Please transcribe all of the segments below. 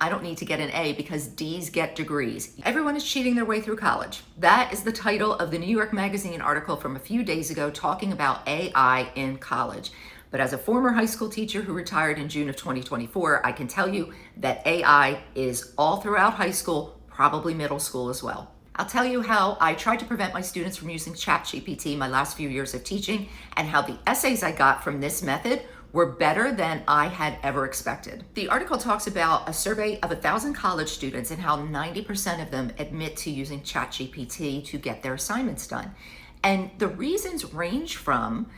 I don't need to get an A because D's get degrees. Everyone is cheating their way through college. That is the title of the New York Magazine article from a few days ago talking about AI in college. But as a former high school teacher who retired in June of 2024, I can tell you that AI is all throughout high school, probably middle school as well. I'll tell you how I tried to prevent my students from using ChatGPT my last few years of teaching and how the essays I got from this method were better than I had ever expected. The article talks about a survey of 1,000 college students and how 90% of them admit to using ChatGPT to get their assignments done. And the reasons range from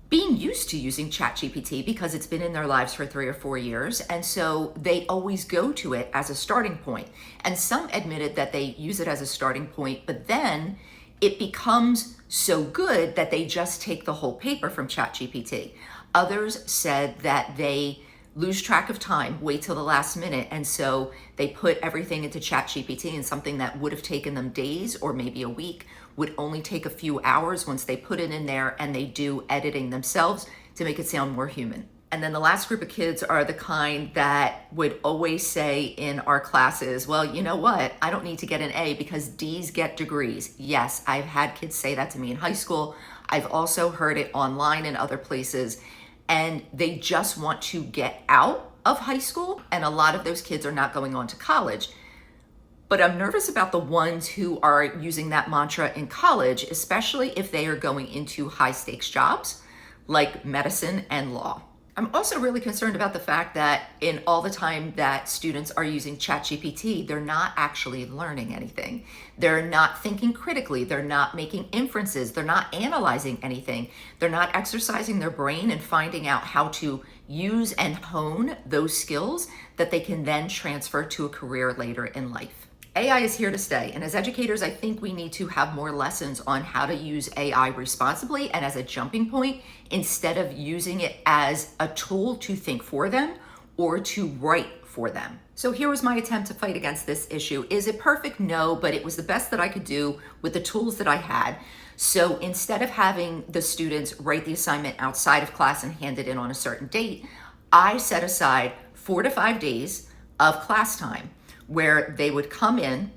being used to using ChatGPT because it's been in their lives for 3 or 4 years, and so they always go to it as a starting point. And some admitted that they use it as a starting point, but then it becomes so good that they just take the whole paper from ChatGPT. Others said that they lose track of time, wait till the last minute, and so they put everything into ChatGPT, and something that would have taken them days or maybe a week would only take a few hours once they put it in there and they do editing themselves to make it sound more human. And then the last group of kids are the kind that would always say in our classes, well, you know what? I don't need to get an A because D's get degrees. Yes, I've had kids say that to me in high school. I've also heard it online and other places. And they just want to get out of high school. And a lot of those kids are not going on to college. But I'm nervous about the ones who are using that mantra in college, especially if they are going into high stakes jobs like medicine and law. I'm also really concerned about the fact that in all the time that students are using ChatGPT, they're not actually learning anything. They're not thinking critically. They're not making inferences. They're not analyzing anything. They're not exercising their brain and finding out how to use and hone those skills that they can then transfer to a career later in life. AI is here to stay, and as educators, I think we need to have more lessons on how to use AI responsibly and as a jumping point instead of using it as a tool to think for them or to write for them. So here was my attempt to fight against this issue. Is it perfect? No, but it was the best that I could do with the tools that I had. So instead of having the students write the assignment outside of class and hand it in on a certain date, I set aside 4 to 5 days of class time where they would come in,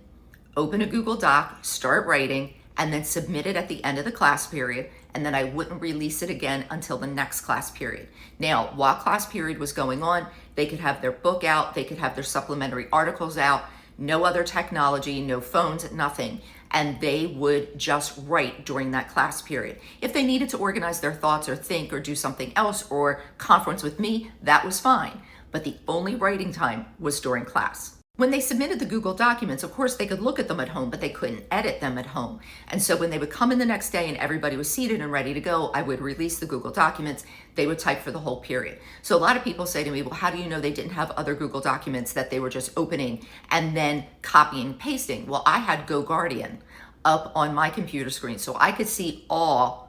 open a Google Doc, start writing, and then submit it at the end of the class period, and then I wouldn't release it again until the next class period. Now, while class period was going on, they could have their book out, they could have their supplementary articles out, no other technology, no phones, nothing, and they would just write during that class period. If they needed to organize their thoughts or think or do something else or conference with me, that was fine, but the only writing time was during class. When they submitted the Google documents, of course, they could look at them at home, but they couldn't edit them at home. And so when they would come in the next day and everybody was seated and ready to go, I would release the Google documents. They would type for the whole period. So a lot of people say to me, well, how do you know they didn't have other Google documents that they were just opening and then copying and pasting? Well, I had GoGuardian up on my computer screen, so I could see all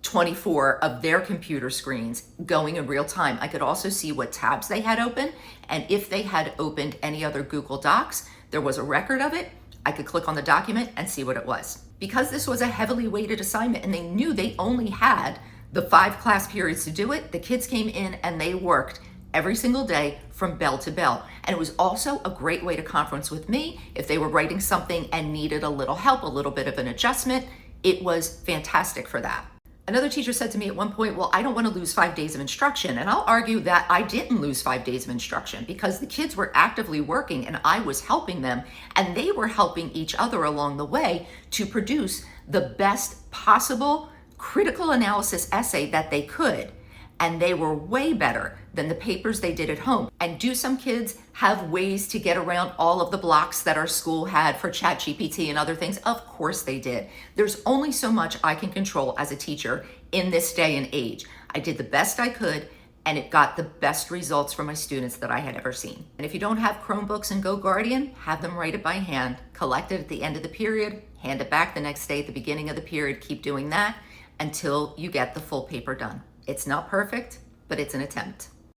24 of their computer screens going in real time. I could also see what tabs they had open, and if they had opened any other Google Docs, there was a record of it. I could click on the document and see what it was. Because this was a heavily weighted assignment and they knew they only had the 5 class periods to do it, the kids came in and they worked every single day from bell to bell. And it was also a great way to conference with me if they were writing something and needed a little help, a little bit of an adjustment. It was fantastic for that. Another teacher said to me at one point, well, I don't want to lose 5 days of instruction. And I'll argue that I didn't lose 5 days of instruction because the kids were actively working and I was helping them and they were helping each other along the way to produce the best possible critical analysis essay that they could. And they were way better than the papers they did at home. And do some kids have ways to get around all of the blocks that our school had for ChatGPT and other things? Of course they did. There's only so much I can control as a teacher in this day and age. I did the best I could, and it got the best results for my students that I had ever seen. And if you don't have Chromebooks and GoGuardian, have them write it by hand, collect it at the end of the period, hand it back the next day at the beginning of the period, keep doing that until you get the full paper done. It's not perfect, but it's an attempt.